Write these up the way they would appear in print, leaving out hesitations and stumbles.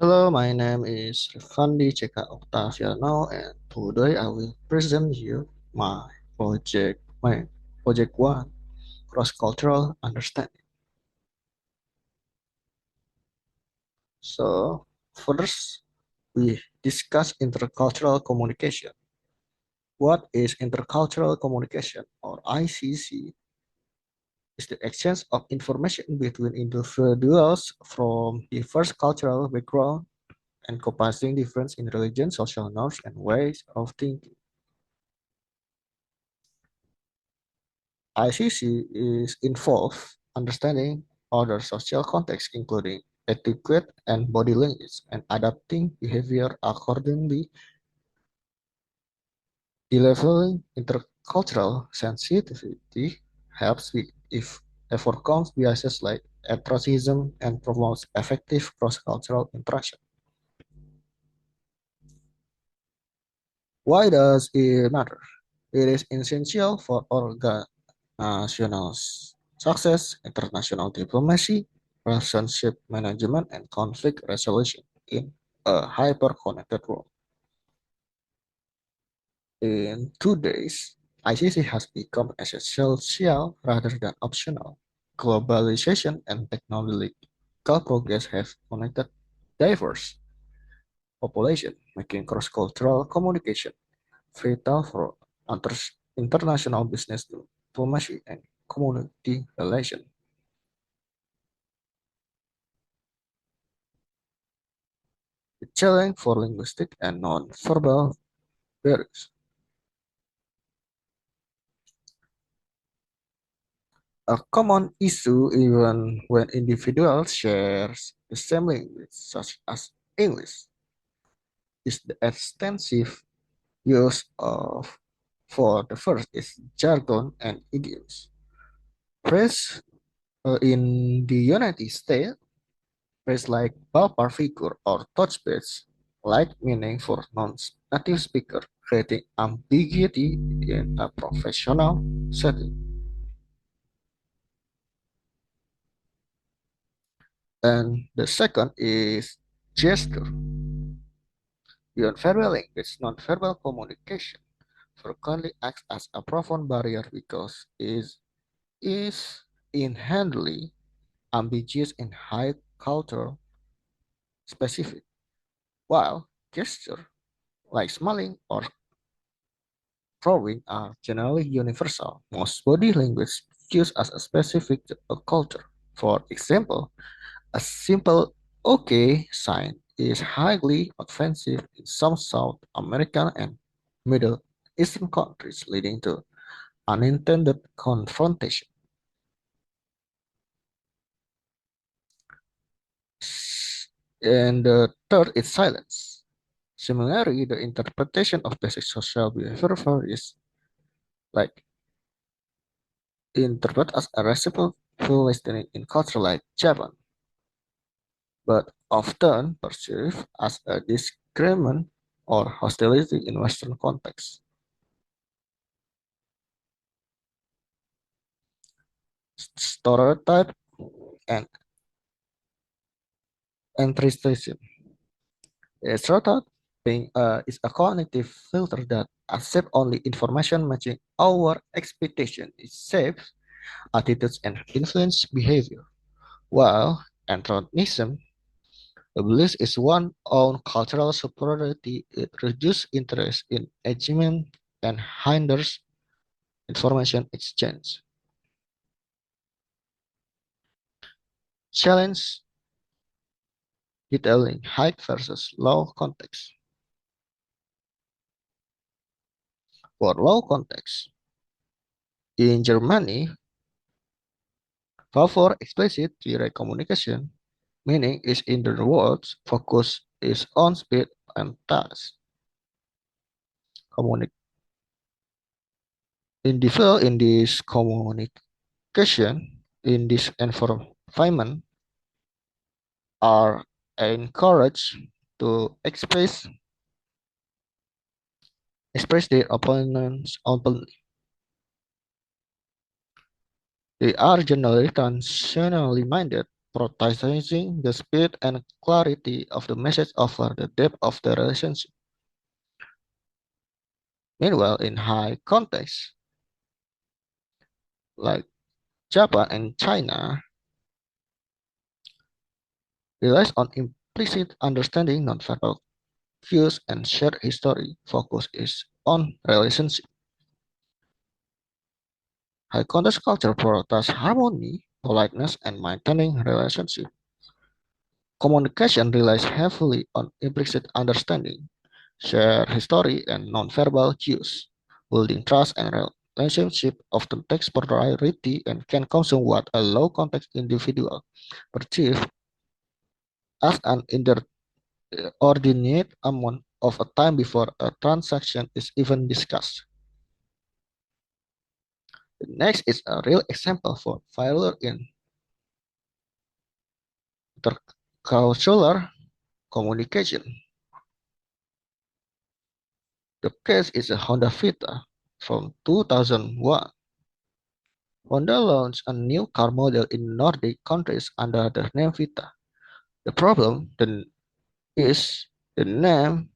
Hello, my name is Revandy Cekha Oktaviano, and today I will present you my project one, cross-cultural understanding. So, first, we discuss intercultural communication. What is intercultural communication, or ICC? Is the exchange of information between individuals from diverse cultural backgrounds encompassing difference in religion, social norms, and ways of thinking. ICC is involved understanding other social contexts, including etiquette and body language, and adapting behavior accordingly. Leveling intercultural sensitivity helps with if overcomes biases like ethnicism and promotes effective cross-cultural interaction. Why does it matter? It is essential for national success, international diplomacy, relationship management, and conflict resolution in a hyper-connected world. In 2 days, ICC has become essential rather than optional. Globalization and technological progress have connected diverse population, making cross-cultural communication vital for international business diplomacy and community relations. The challenge for linguistic and non-verbal barriers. A common issue even when individuals share the same language, such as English, is the extensive use of for the first is jargon and idioms. Phrase in the United States, phrase like ballpark figure or touchbase like meaning for non-native speaker, creating ambiguity in a professional setting. And the second is gesture. Beyond verbal language, non-verbal communication frequently acts as a profound barrier because it is inherently ambiguous and high cultural specific, while gesture like smiling or frowning are generally universal. Most body language used as a specific to a culture. For example, a simple OK sign is highly offensive in some South American and Middle Eastern countries, leading to unintended confrontation. And the third is silence. Similarly, the interpretation of basic social behavior varies, like interpret as a reciprocal listening in culture like Japan, but often perceived as a disagreement or hostility in Western contexts. Stereotype and entrism. A stereotype is a cognitive filter that accepts only information matching our expectation. It shapes attitudes and influence behavior, while antagonism, a belief is one's own cultural superiority. It reduces interest in achievement and hinders information exchange. Challenge detailing high versus low context. For low context, in Germany, favor explicit direct communication, meaning is in the words focus is on speed and task. Communi- Individual in this communication, in this environment, are encouraged to express their opinions openly. They are generally transitionally minded, prioritizing the speed and clarity of the message over the depth of the relationship. Meanwhile, in high context, like Japan and China, relies on implicit understanding, nonverbal cues, and shared history. Focus is on relationship. High context culture prioritizes harmony, politeness, and maintaining relationship. Communication relies heavily on implicit understanding, shared history, and nonverbal cues. Building trust and relationship often takes priority and can consume what a low context individual perceives as an inordinate amount of a time before a transaction is even discussed. The next is a real example for failure in intercultural communication. The case is a Honda Vita from 2001. Honda launched a new car model in Nordic countries under the name Vita. The problem is the name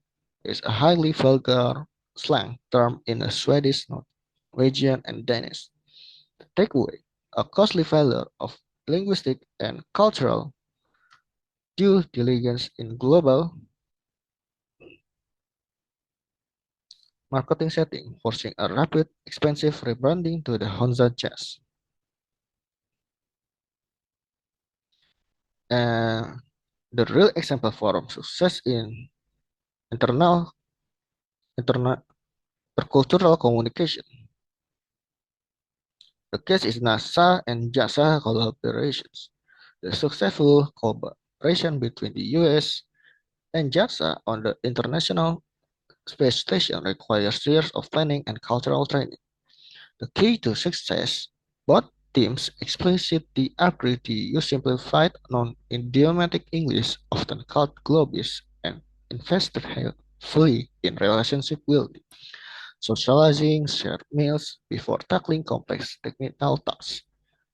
is a highly vulgar slang term in a Swedish, Norwegian, and Danish. The takeaway, a costly failure of linguistic and cultural due diligence in global marketing setting, forcing a rapid, expensive rebranding to the Honda Jazz. And the real example for success in internal intercultural communication. The case is NASA and JAXA collaborations. The successful collaboration between the US and JAXA on the International Space Station requires years of planning and cultural training. The key to success, both teams explicitly agree to use simplified non-idiomatic English, often called globis, and invested heavily in relationship building, socializing, shared meals before tackling complex technical tasks.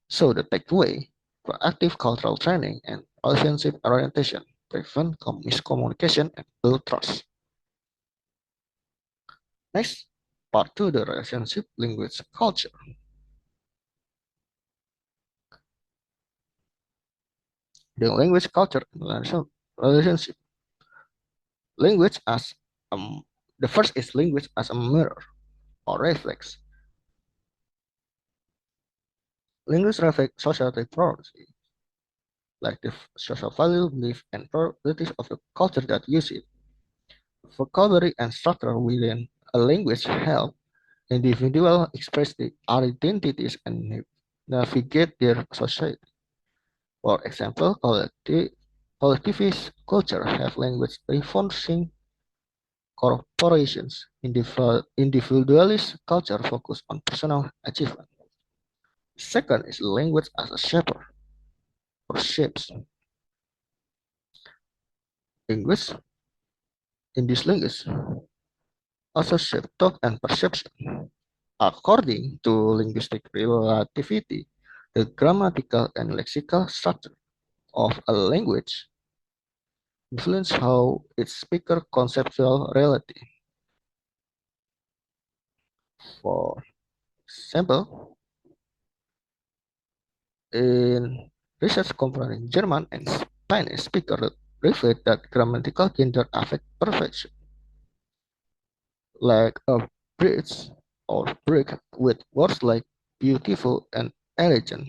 So the takeaway, proactive cultural training and relationship orientation prevent miscommunication and build trust. Next, part 2, the relationship, language, culture. The language, culture, and relationship. Language as the first is language as a mirror or reflex. Language reflects social typology, like the social value, belief, and probabilities of the culture that use it. Vocabulary and structure within a language help individuals express their identities and navigate their society. For example, collectivist culture have language reinforcing corporations. Individualist culture focus on personal achievement. Second is language as a shaper or shapes. Language in this language also shape thought and perception. According to linguistic relativity, the grammatical and lexical structure of a language influence how its speaker conceptual reality. For example, in research comparing German and Spanish speakers revealed that grammatical gender affect perfection, like a bridge or brick with words like beautiful and elegant,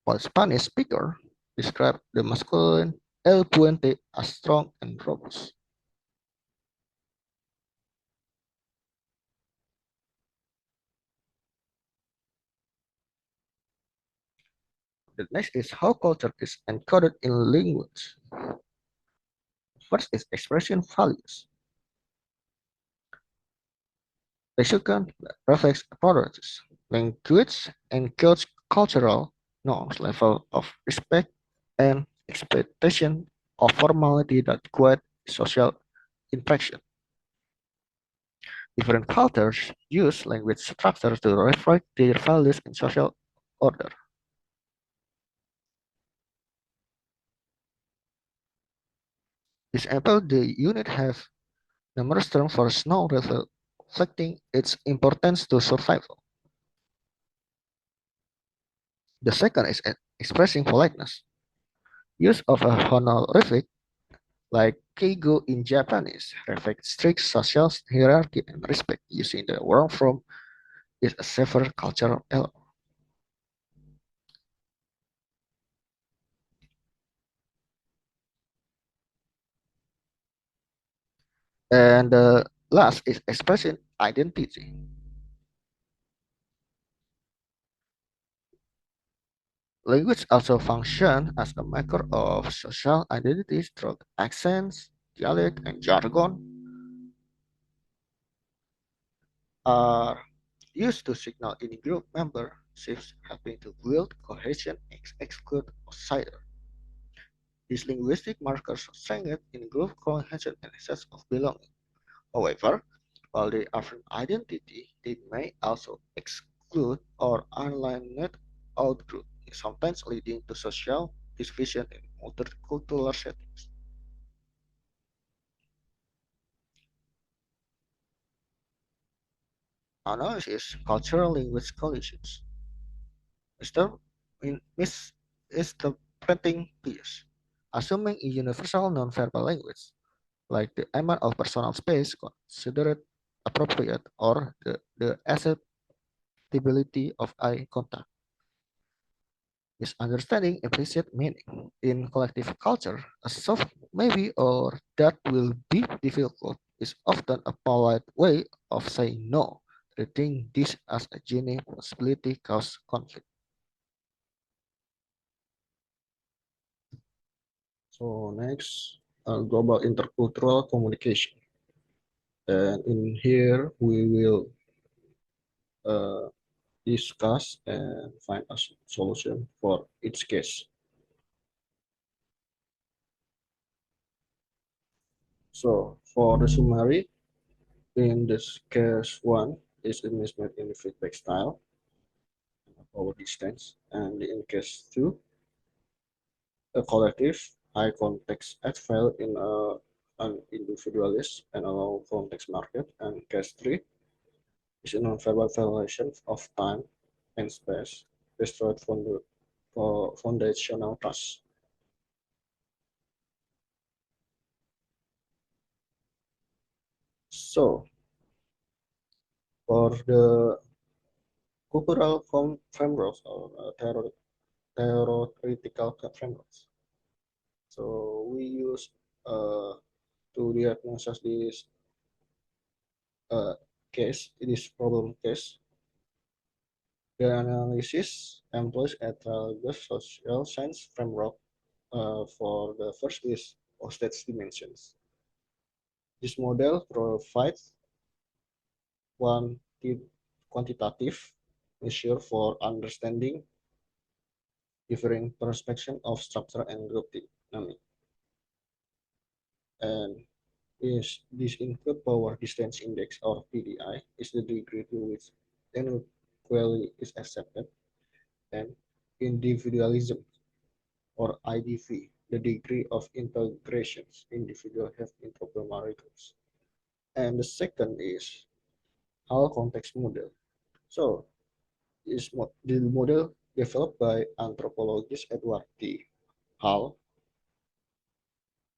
while Spanish speakers describe the masculine el puente as strong and robust. The next is how culture is encoded in language. First is expression values. The second reflects priorities. Language encodes cultural norms, level of respect, and expectation of formality that guide social interaction. Different cultures use language structures to reflect their values and social order. Example, the unit have numerous terms for snow reflecting its importance to survival. The second is expressing politeness. Use of a honorific like keigo in Japanese reflects strict social hierarchy and respect. Using the word from is a severe cultural error. And the last is expressing identity. Language also functions as a marker of social identities through accents, dialect, and jargon are used to signal in-group memberships, helping to build cohesion and exclude outsiders. These linguistic markers strengthen in-group cohesion and sense of belonging. However, while they affirm identity, they may also exclude or alienate out-group, sometimes leading to social division in multicultural settings. Analysis cultural language collisions. Mr. Misinterpreting bias. Assuming a universal nonverbal language, like the amount of personal space considered appropriate or the acceptability of eye contact. Misunderstanding implicit meaning. In collective culture, a soft maybe or that will be difficult is often a polite way of saying no, treating this as a genuine possibility cause conflict. So next, global intercultural communication. And in here, we will uh, discuss and find a solution for each case. So for the summary, in this case one is a mismatch in the feedback style over distance, and in case two, a collective high context add fail in an individualist and a low context market, and case three is a non-verbal violation of time and space, destroyed for foundational trust. So for the cultural frameworks or theoretical frameworks. So we use to diagnose this uh, this problem case. The analysis employs a triangular social science framework. For the first is hostage dimensions. This model provides one quantitative measure for understanding differing perception of structure and group dynamic. And is this include power distance index or PDI is the degree to which inequality is accepted, and individualism or IDV, the degree of integrations individuals have into primary groups. And the second is Hall context model. So is the model developed by anthropologist Edward T. Hall.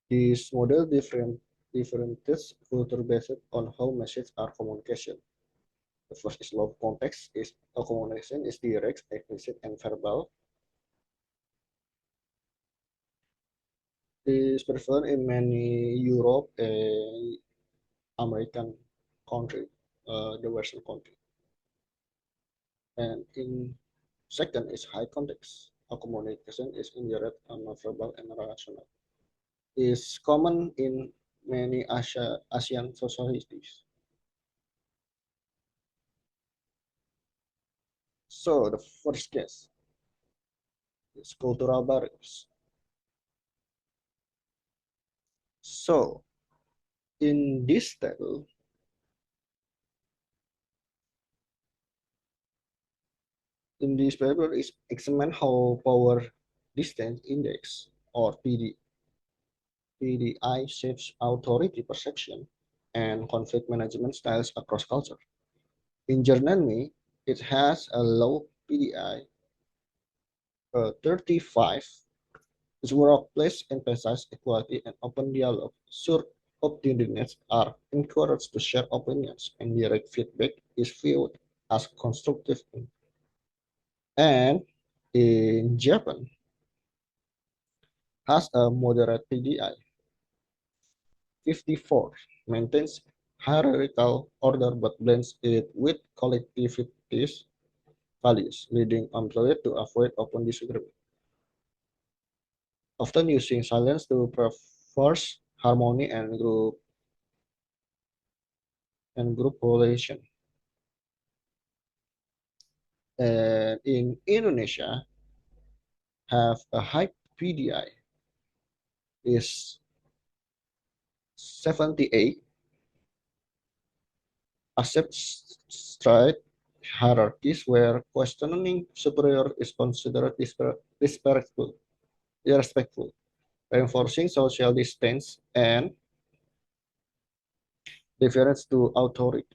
This model differentiates culture based on how messages are communication. The first is low context, is a communication is direct, explicit, and verbal. Is prevalent in many Europe and American country, the Western country. And in second is high context. A communication is indirect, non-verbal, and rational. Is common in many Asian societies. So the first case is cultural barriers. So in this table, In this paper is examine how power distance index or PDI shapes authority perception and conflict management styles across culture. In Germany, it has a low PDI, 35. Its workplace emphasizes equality and open dialogue. Subordinates are encouraged to share opinions, and direct feedback is viewed as constructive. And in Japan, has a moderate PDI, 54, maintains hierarchical order but blends it with collectivist values, leading employees to avoid open disagreement, often using silence to preserve harmony and group relation. And in Indonesia, have a high PDI is 78, accepts straight hierarchies where questioning superior is considered disrespectful, irrespectful, reinforcing social distance and deference to authority.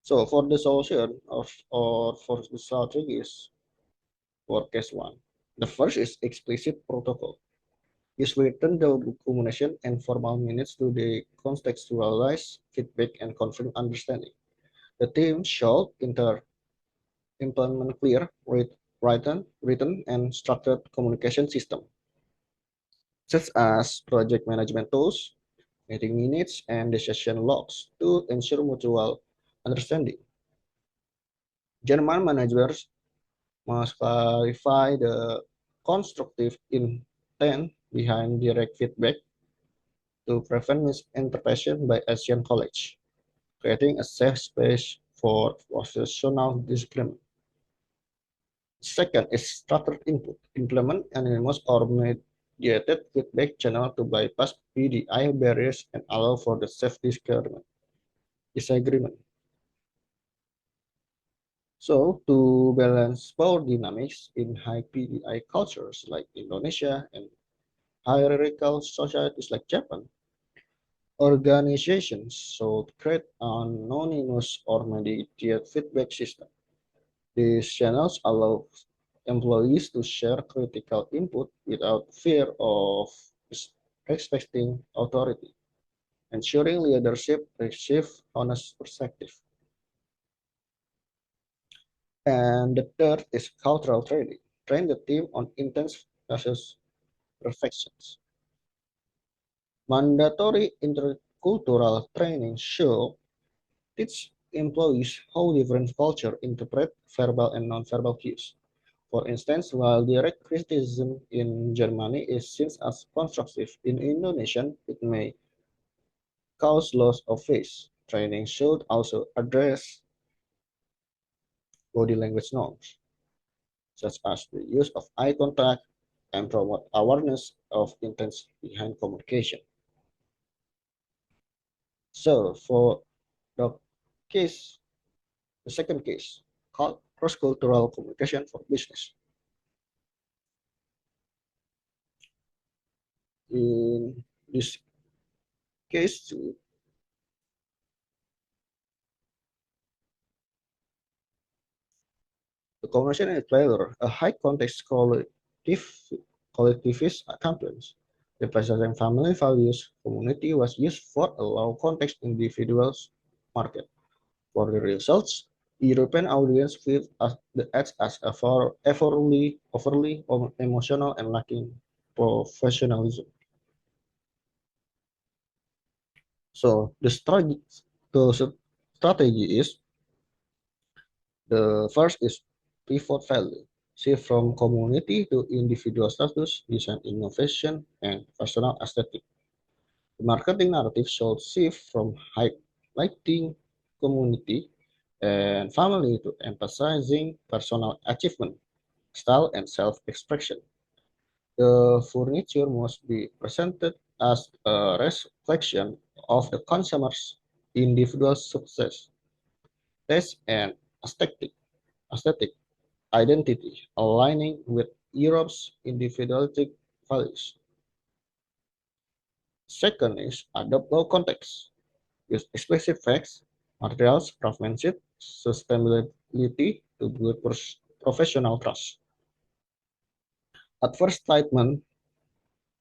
So for the solution or for the strategies for case one, the first is explicit protocol. Use written documentation and formal minutes to contextualize feedback and confirm understanding. The team should implement clear, written, and structured communication system, such as project management tools, meeting minutes, and decision logs to ensure mutual understanding. General managers must clarify the constructive intent behind direct feedback to prevent misinterpretation by Asian colleagues, creating a safe space for professional disagreement. Second is structured input. Implement anonymous or mediated feedback channel to bypass PDI barriers and allow for the safe disagreement. So, to balance power dynamics in high PDI cultures like Indonesia and hierarchical societies like Japan, organizations should create an anonymous or mediated feedback system. These channels allow employees to share critical input without fear of respecting authority, ensuring leadership receives honest perspective. And the third is cultural training. Train the team on intense versus perfections. Mandatory intercultural training should teach employees how different cultures interpret verbal and nonverbal cues. For instance, while direct criticism in Germany is seen as constructive, in Indonesian it may cause loss of face. Training should also address body language norms, such as the use of eye contact and promote awareness of intent behind communication. So, for the case, the second case, called cross-cultural communication for business. In this case, the conversion is flavor, a high context collectivist campaigns. Representing family values, community was used for a low context individuals market. For the results, European audience feel as the ads as overly emotional and lacking professionalism. So the strategy is the first is pivot value. Shift from community to individual status, design innovation, and personal aesthetic. The marketing narrative should shift from highlighting community and family to emphasizing personal achievement, style, and self-expression. The furniture must be presented as a reflection of the consumers individual success, taste, and aesthetic, aesthetic identity, aligning with Europe's individualistic values. Second is adopt low context. Use explicit facts, materials, craftsmanship, sustainability to build professional trust. At first statement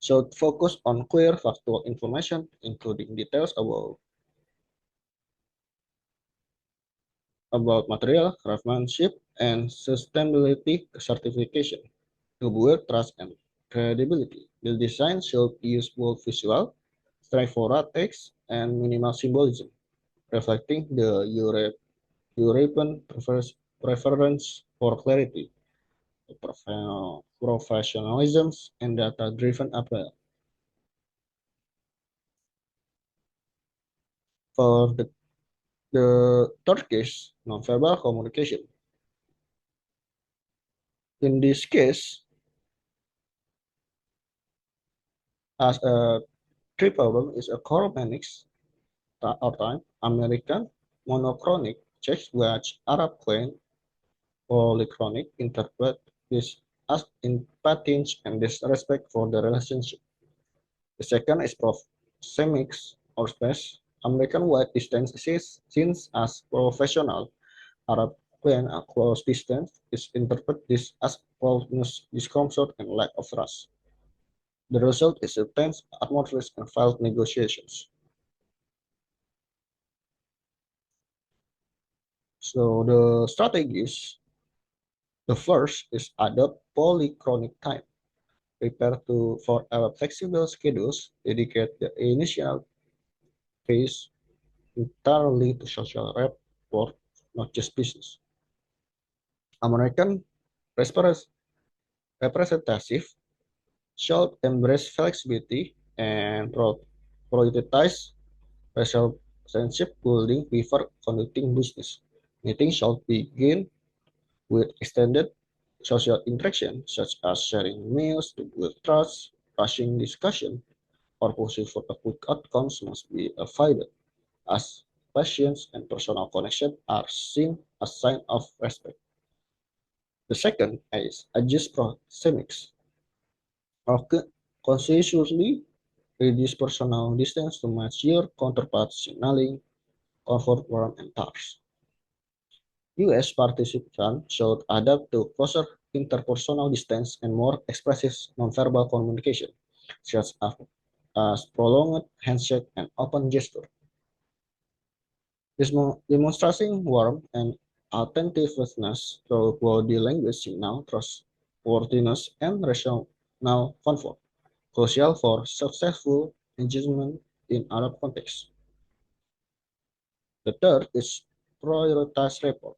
should focus on clear factual information, including details about material, craftsmanship, and sustainability certification. To build trust and credibility, the design should use bold visual, straightforward text, and minimal symbolism, reflecting the European preference for clarity, professionalism, and data-driven appeal. For the third case, nonverbal communication. In this case, as a tree problem is a Coromanics or time American monochronic Czech which Arab claim polychronic interpret this as impatience and disrespect for the relationship. The second is proxemics or space. American wide distance is seen as professional. Arab claim a close distance is interpret this as closeness, discomfort, and lack of trust. The result is a tense atmosphere and failed negotiations. So the strategies, the first is adopt polychronic time. Prepare for a flexible schedules, dedicate the initial phase entirely to social rapport, not just business. American representative should embrace flexibility and prioritize relationship building before conducting business. Meetings should begin with extended social interaction, such as sharing meals to build trust, rushing discussion, or pushing for a quick outcomes must be avoided, as patience and personal connection are seen as sign of respect. The second is adjust proxemics, or consciously reduce personal distance to match your counterpart signaling comfort, warmth, and touch. US participants should adapt to closer interpersonal distance and more expressive nonverbal communication, such as prolonged handshake and open gesture. Demonstrating warmth and attentiveness through body language signal trustworthiness and rational comfort, crucial for successful engagement in Arab contexts. The third is prioritize rapport.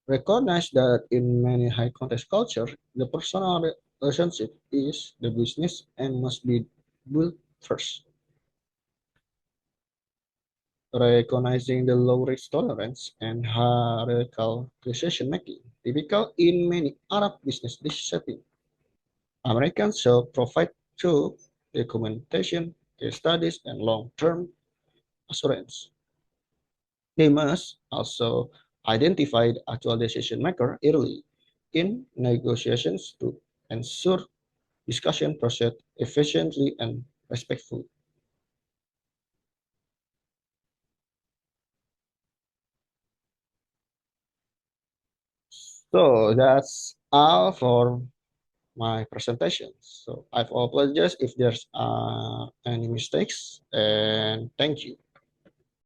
Recognize that in many high context cultures, the personal relationship is the business and must be built first. Recognizing the low risk tolerance and hierarchical decision making, typical in many Arab business settings. Americans shall provide through documentation, case studies, and long term assurance. They must also identify the actual decision maker early in negotiations to ensure discussion proceed efficiently and respectfully. So that's all for my presentation. So I apologize if there's any mistakes and thank you.